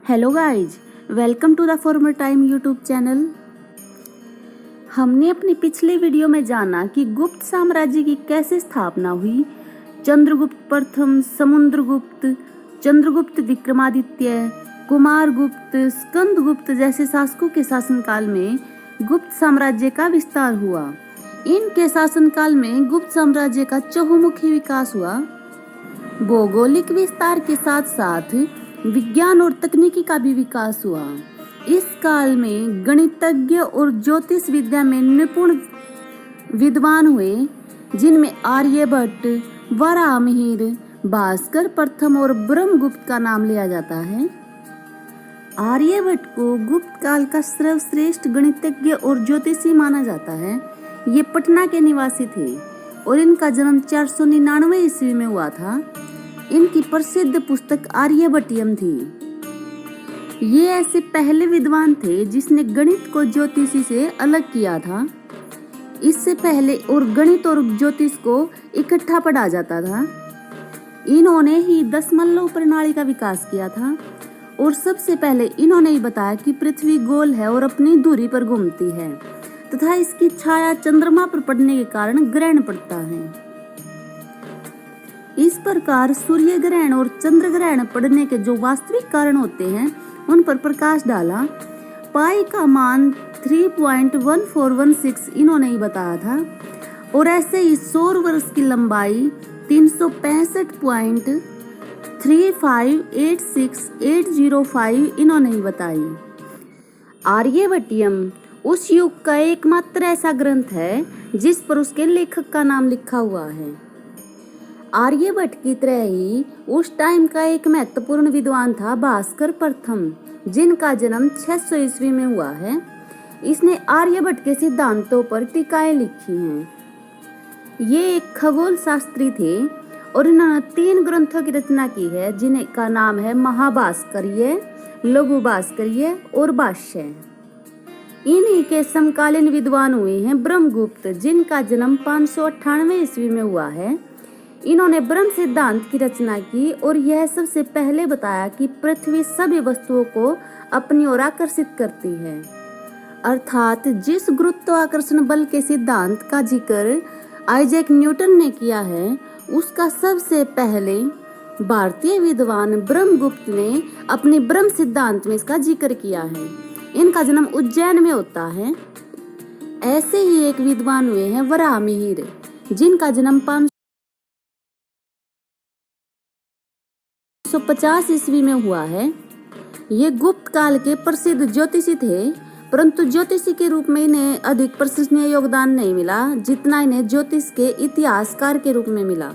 Hello guys, welcome to the former time YouTube channel. हमने अपनी पिछले वीडियो में जाना कि गुप्त साम्राज्य की कैसे स्थापना हुई। चंद्रगुप्त प्रथम, समुद्रगुप्त, चंद्रगुप्त विक्रमादित्य, कुमारगुप्त, स्कंदगुप्त जैसे शासकों के शासनकाल में गुप्त साम्राज्य का विस्तार हुआ। इनके शासनकाल में गुप्त साम्राज्य का चहुमुखी विकास हुआ। भौगोलिक विस्तार के साथ साथ विज्ञान और तकनीकी का भी विकास हुआ। इस काल में गणितज्ञ और ज्योतिष विद्या में निपुण विद्वान हुए, जिनमें आर्यभट्ट, वराहमिहिर, भास्कर प्रथम और ब्रह्मगुप्त का नाम लिया जाता है। आर्यभट्ट को गुप्त काल का सर्वश्रेष्ठ गणितज्ञ और ज्योतिषी माना जाता है। ये पटना के निवासी थे और इनका जन्म 499 ईस्वी में हुआ था। इनकी प्रसिद्ध पुस्तक आर्यभट्टियम थी। ये ऐसे पहले विद्वान थे जिसने गणित को ज्योतिषी से अलग किया था। इससे पहले और गणित और ज्योतिष को इकट्ठा पढ़ा जाता था। इन्होंने ही दशमलव प्रणाली का विकास किया था और सबसे पहले इन्होंने ही बताया कि पृथ्वी गोल है और अपनी धुरी पर घूमती है तथा इसकी छाया चंद्रमा पर पड़ने के कारण ग्रहण पड़ता है। इस प्रकार सूर्य ग्रहण और चंद्र ग्रहण पड़ने के जो वास्तविक कारण होते हैं उन पर प्रकाश डाला। पाई का मान 3.1416 इन्होंने ही बताया था और ऐसे ही सौर वर्ष की लंबाई 365.3586805 इन्होंने ही बताई। आर्यभट्टियम उस युग का एकमात्र ऐसा ग्रंथ है जिस पर उसके लेखक का नाम लिखा हुआ है। आर्यभट्ट की तरह ही उस टाइम का एक महत्वपूर्ण विद्वान था भास्कर प्रथम, जिनका जन्म 600 ईस्वी में हुआ है। इसने आर्यभट्ट के सिद्धांतों पर टीकाएं लिखी हैं। ये एक खगोल शास्त्री थे और इन्होंने 3 ग्रंथों की रचना की है, जिनका नाम है महाभास्कर्य, लघु भास्कर्य और भाष्य। इन्हीं के समकालीन विद्वान हुए हैं ब्रह्मगुप्त, जिनका जन्म 598 ईस्वी में हुआ है। इन्होंने ब्रह्म सिद्धांत की रचना की और यह सबसे पहले बताया कि पृथ्वी सभी वस्तुओं को अपनी ओर आकर्षित करती है, अर्थात जिस गुरुत्वाकर्षण बल के सिद्धांत का जिक्र आइजैक न्यूटन ने किया है, उसका सबसे पहले भारतीय विद्वान ब्रह्मगुप्त ने अपने ब्रह्म सिद्धांत में इसका जिक्र किया है। इनका जन्म उज्जैन में होता है। ऐसे ही एक विद्वान हुए हैं वराहमिहिर, जिनका जन्म 550 ईस्वी में हुआ है। ये गुप्त काल के प्रसिद्ध ज्योतिषी थे, परंतु ज्योतिषी के रूप में इन्हें अधिक प्रशंसनीय योगदान नहीं मिला जितना इन्हें ज्योतिष के इतिहासकार के रूप में मिला।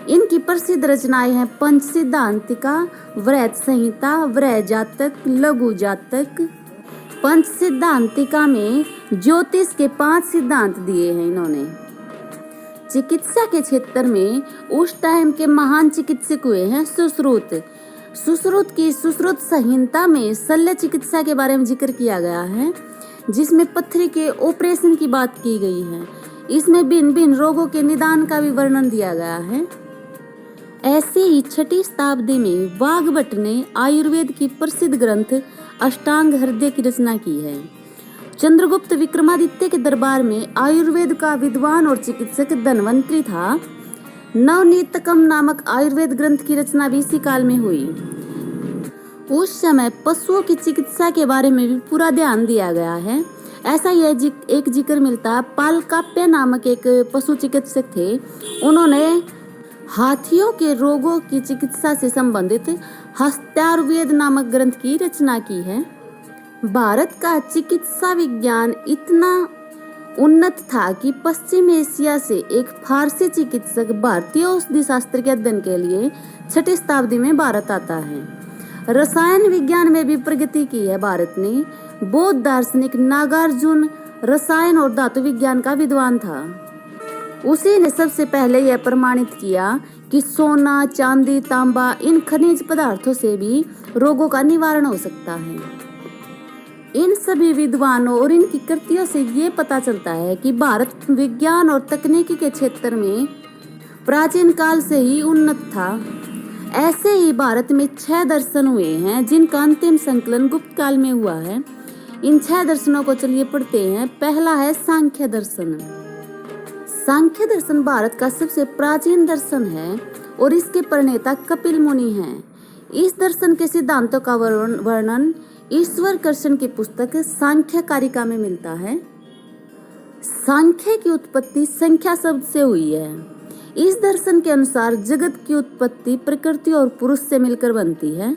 इनकी प्रसिद्ध रचनाएं हैं पंच सिद्धांतिका, वृहत संहिता, वृहत जातक, लघु जातक। पंच सिद्धांतिका में ज्योतिष के 5 सिद्धांत दिए हैं इन्होंने। चिकित्सा के क्षेत्र में उस टाइम के महान चिकित्सक हुए हैं सुश्रुत। सुश्रुत की सुश्रुत संहिता में शल्य चिकित्सा के बारे में जिक्र किया गया है, जिसमें पत्थरी के ऑपरेशन की बात की गई है। इसमें भिन्न भिन्न रोगों के निदान का भी वर्णन दिया गया है। ऐसे ही 6वीं शताब्दी में वाग्भट ने आयुर्वेद की प्रसिद्ध ग्रंथ अष्टांग हृदय की रचना की है। चंद्रगुप्त विक्रमादित्य के दरबार में आयुर्वेद का विद्वान और चिकित्सक धन्वंतरी था। नवनीतकम नामक आयुर्वेद ग्रंथ की रचना भी इसी काल में हुई। उस समय पशुओं की चिकित्सा के बारे में भी पूरा ध्यान दिया गया है। ऐसा ही एक जिक्र मिलता है। पालकाप्य नामक एक पशु चिकित्सक थे। उन्होंने हाथियों के रोगों की चिकित्सा से संबंधित हस्त्यायुर्वेद नामक ग्रंथ की रचना की है। भारत का चिकित्सा विज्ञान इतना उन्नत था कि पश्चिम एशिया से एक फारसी चिकित्सक भारतीय औषधि शास्त्र के अध्ययन के लिए 6वीं शताब्दी में भारत आता है। रसायन विज्ञान में भी प्रगति की है भारत ने। बौद्ध दार्शनिक नागार्जुन रसायन और धातु विज्ञान का विद्वान था। उसी ने सबसे पहले यह प्रमाणित किया कि सोना, चांदी, तांबा इन खनिज पदार्थों से भी रोगों का निवारण हो सकता है। इन सभी विद्वानों और इनकी कृतियों से ये पता चलता है कि भारत विज्ञान और तकनीकी के क्षेत्र में प्राचीन काल से ही उन्नत था। ऐसे ही भारत में 6 दर्शन हुए हैं जिनका अंतिम संकलन गुप्त काल में हुआ है। इन 6 दर्शनों को चलिए पढ़ते हैं। पहला है सांख्य दर्शन। सांख्य दर्शन भारत का सबसे प्राचीन दर्शन है और इसके प्रणेता कपिल मुनि हैं। इस दर्शन के सिद्धांतों का वर्णन ईश्वर कर्षण की पुस्तक सांख्य कारिका में मिलता है। सांख्य की उत्पत्ति संख्या शब्द से हुई है। इस दर्शन के अनुसार जगत की उत्पत्ति प्रकृति और पुरुष से मिलकर बनती है।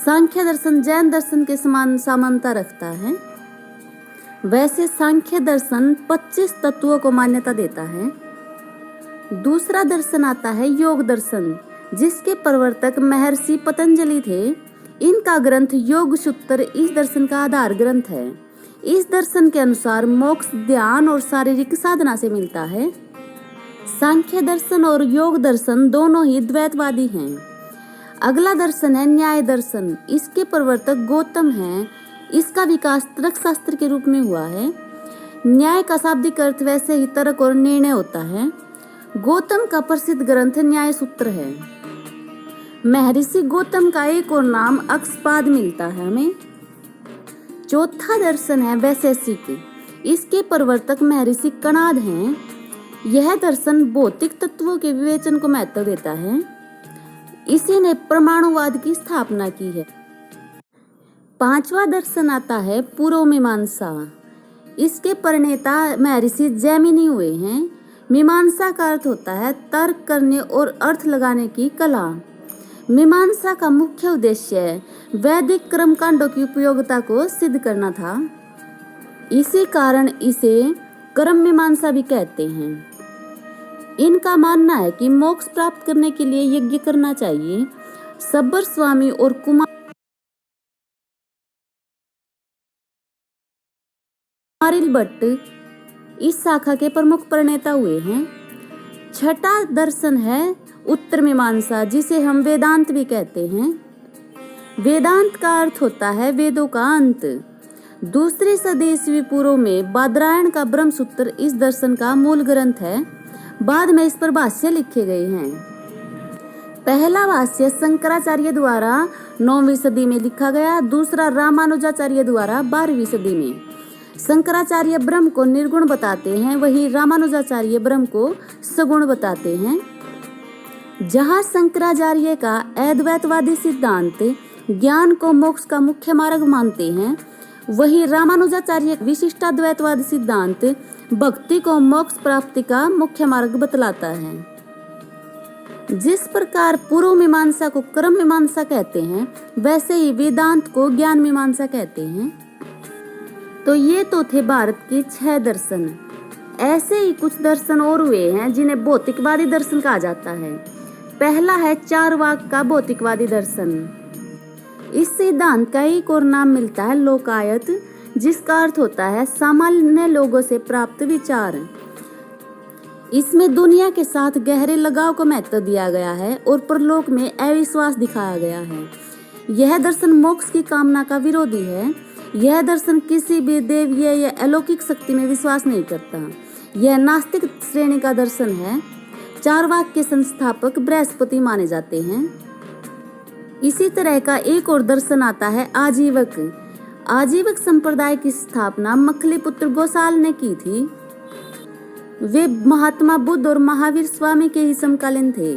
सांख्य दर्शन जैन दर्शन के समान समानता रखता है। वैसे सांख्य दर्शन 25 तत्वों को मान्यता देता है। दूसरा दर्शन आता है योग दर्शन, जिसके प्रवर्तक महर्षि पतंजलि थे। इनका ग्रंथ योग सूत्र इस दर्शन का आधार ग्रंथ है। इस दर्शन के अनुसार मोक्ष ध्यान और शारीरिक साधना से मिलता है। सांख्य दर्शन और योग दर्शन दोनों ही द्वैतवादी हैं। अगला दर्शन है न्याय दर्शन। इसके प्रवर्तक गौतम हैं। इसका विकास तर्कशास्त्र के रूप में हुआ है। न्याय का शाब्दिक अर्थ वैसे ही तर्क और निर्णय होता है। गौतम का प्रसिद्ध ग्रंथ न्याय सूत्र है। महर्षि गौतम का एक और नाम अक्षपाद मिलता है हमें। चौथा दर्शन है वैशेषिक। इसके प्रवर्तक महर्षि कणाद हैं। यह दर्शन भौतिक तत्वों के विवेचन को महत्व देता है। इसी ने परमाणुवाद की स्थापना की है। पांचवा दर्शन आता है पूर्व मीमांसा। इसके प्रणेता महर्षि जैमिनी हुए हैं। मीमांसा का अर्थ होता है तर्क करने और अर्थ लगाने की कला। मीमांसा का मुख्य उद्देश्य वैदिक कर्मकांडों की उपयोगिता को सिद्ध करना था। इसी कारण इसे कर्म मीमांसा भी कहते हैं। इनका मानना है कि मोक्ष प्राप्त करने के लिए यज्ञ करना चाहिए। सब्बर स्वामी और कुमारिल भट्ट इस शाखा के प्रमुख प्रणेता हुए हैं। छठा दर्शन है उत्तर मीमांसा, जिसे हम वेदांत भी कहते हैं। वेदांत का अर्थ होता है वेदों का अंत। दूसरी सदी ईस्वी पूर्व में बादरायण का ब्रह्मसूत्र इस दर्शन का मूल ग्रंथ है। बाद में इस पर भाष्य लिखे गए हैं। पहला भाष्य शंकराचार्य द्वारा 9वीं सदी में लिखा गया। दूसरा रामानुजाचार्य द्वारा 12वीं सदी में। शंकराचार्य ब्रह्म को निर्गुण बताते हैं, वहीं रामानुजाचार्य ब्रह्म को सगुण बताते हैं। जहाँ शंकराचार्य का अद्वैतवादी सिद्धांत ज्ञान को मोक्ष का मुख्य मार्ग मानते हैं, वही रामानुजाचार्य विशिष्टाद्वैतवाद सिद्धांत भक्ति को मोक्ष प्राप्ति का मुख्य मार्ग बतलाता है। जिस प्रकार पूर्व मीमांसा को कर्म मीमांसा कहते हैं, वैसे ही वेदांत को ज्ञान मीमांसा कहते हैं। तो ये तो थे भारत के 6 दर्शन। ऐसे ही कुछ दर्शन और हुए हैं जिन्हें भौतिकवादी दर्शन कहा जाता है। पहला है चार्वाक का भौतिकवादी दर्शन। इस सिद्धांत का एक और नाम मिलता है लोकायत, जिसका अर्थ होता है सामान्य लोगों से प्राप्त विचार। इसमें दुनिया के साथ गहरे लगाव को महत्व दिया गया है और परलोक में अविश्वास दिखाया गया है। यह दर्शन मोक्ष की कामना का विरोधी है। यह दर्शन किसी भी देवीय या अलौकिक शक्ति में विश्वास नहीं करता। यह नास्तिक श्रेणी का दर्शन है। चार्वाक के संस्थापक बृहस्पति माने जाते हैं। इसी तरह का एक और दर्शन आता है आजीवक। आजीवक संप्रदाय की स्थापना मखलीपुत्र गोसाल ने की थी। वे महात्मा बुद्ध और महावीर स्वामी के ही समकालीन थे।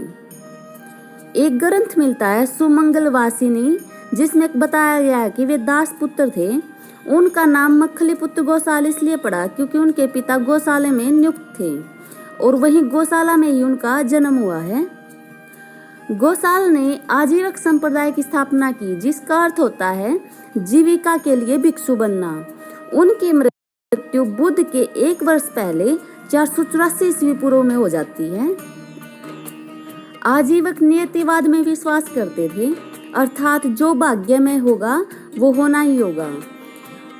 एक ग्रंथ मिलता है सुमंगल वासिनी, जिसमें बताया गया है कि वे दास पुत्र थे। उनका नाम मखलीपुत्र गोसाल इसलिए पड़ा क्योंकि उनके पिता गौशाला में नियुक्त थे और वहीं गौशाला में ही उनका जन्म हुआ है। गोसाल ने आजीवक संप्रदाय की स्थापना की, जिसका अर्थ होता है जीविका के लिए भिक्षु बनना। उनकी मृत्यु बुद्ध के 1 वर्ष पहले 484 ईस्वी पूर्व में हो जाती है। आजीवक नियतिवाद में विश्वास करते थे, अर्थात जो भाग्य में होगा वो होना ही होगा।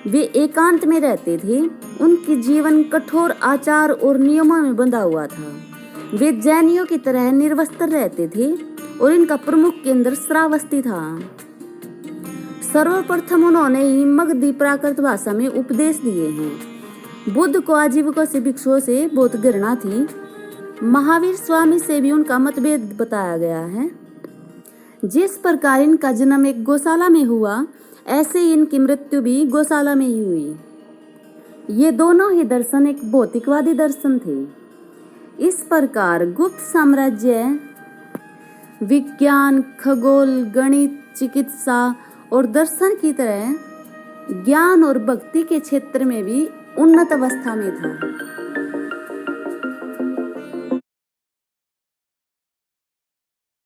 वे एकांत में रहते थे। उनकी जीवन कठोर आचार और नियमों में बंधा हुआ था। वे जैनियों की तरह निर्वस्त्र रहते थे और इनका प्रमुख केंद्र श्रावस्ती था। सर्वप्रथम उन्होंने ही मगधी प्राकृत भाषा में उपदेश दिए हैं। बुद्ध को आजीविकों से भिक्षुओं से बहुत घृणा थी। महावीर स्वामी से भी उनका मतभेद बताया गया है। जिस प्रकार इनका जन्म एक गौशाला में हुआ, ऐसे ही इनकी मृत्यु भी गौशाला में ही हुई। ये दोनों ही दर्शन एक भौतिकवादी दर्शन थे। इस प्रकार गुप्त साम्राज्य विज्ञान, खगोल, गणित, चिकित्सा और दर्शन की तरह ज्ञान और भक्ति के क्षेत्र में भी उन्नत अवस्था में था।